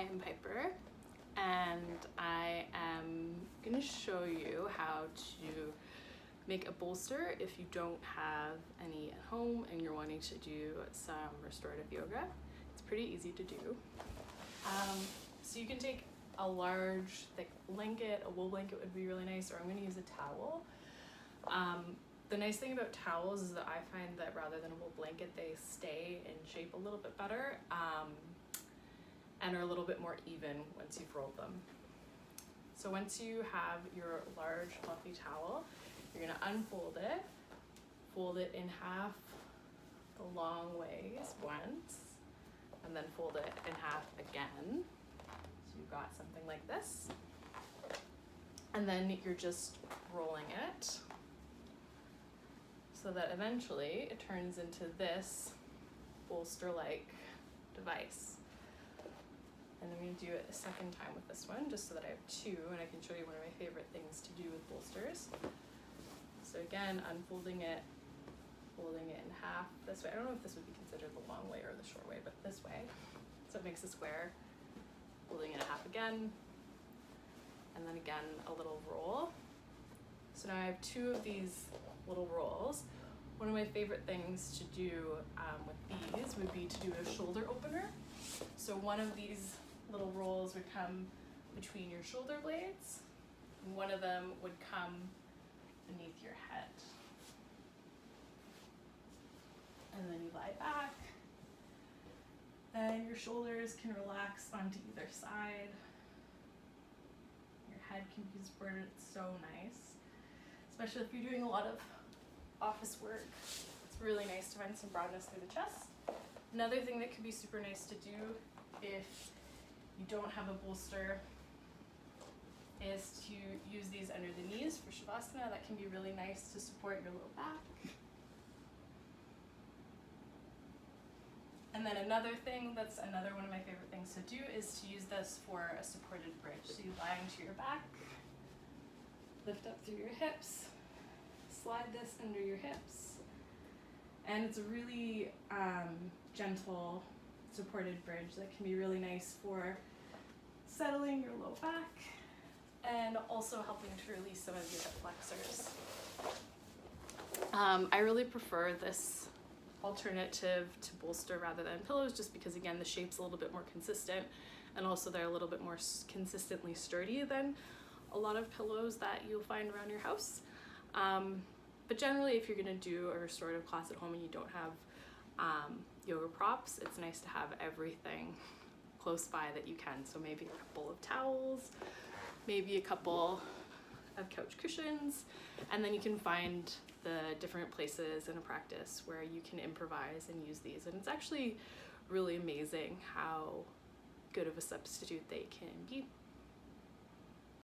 I am Piper, and I am going to show you how to make a bolster if you don't have any at home and you're wanting to do some restorative yoga. It's pretty easy to do. So you can take a large thick blanket, a wool blanket would be really nice, or I'm going to use a towel. The nice thing about towels is that I find that rather than a wool blanket, they stay in shape a little bit better and are a little bit more even once you've rolled them. So once you have your large fluffy towel, you're going to unfold it, fold it in half the long ways once, and then fold it in half again. So you've got something like this. And then you're just rolling it so that eventually it turns into this bolster-like device. And I'm going to do it a second time with this one, just so that I have two, and I can show you one of my favorite things to do with bolsters. So again, unfolding it, folding it in half this way. I don't know if this would be considered the long way or the short way, but this way. So it makes a square, folding it in half again, and then again a little roll. So now I have two of these little rolls. One of my favorite things to do with these would be to do a shoulder opener. So one of these little rolls would come between your shoulder blades, and one of them would come beneath your head. And then you lie back, and your shoulders can relax onto either side. Your head can be supported. It's so nice, especially if you're doing a lot of office work. It's really nice to find some broadness through the chest. Another thing that could be super nice to do if you don't have a bolster is to use these under the knees for Shavasana. That can be really nice to support your low back. And then another thing that's another one of my favorite things to do is to use this for a supported bridge. So you lie onto your back, lift up through your hips, slide this under your hips, and it's a really gentle supported bridge that can be really nice for settling your low back and also helping to release some of your hip flexors. I really prefer this alternative to bolster rather than pillows, just because again the shape's a little bit more consistent, and also they're a little bit more consistently sturdy than a lot of pillows that you'll find around your house. But generally, if you're going to do a restorative class at home and you don't have yoga props, it's nice to have everything close by that you can. So maybe a couple of towels, maybe a couple of couch cushions, and then you can find the different places in a practice where you can improvise and use these. And it's actually really amazing how good of a substitute they can be.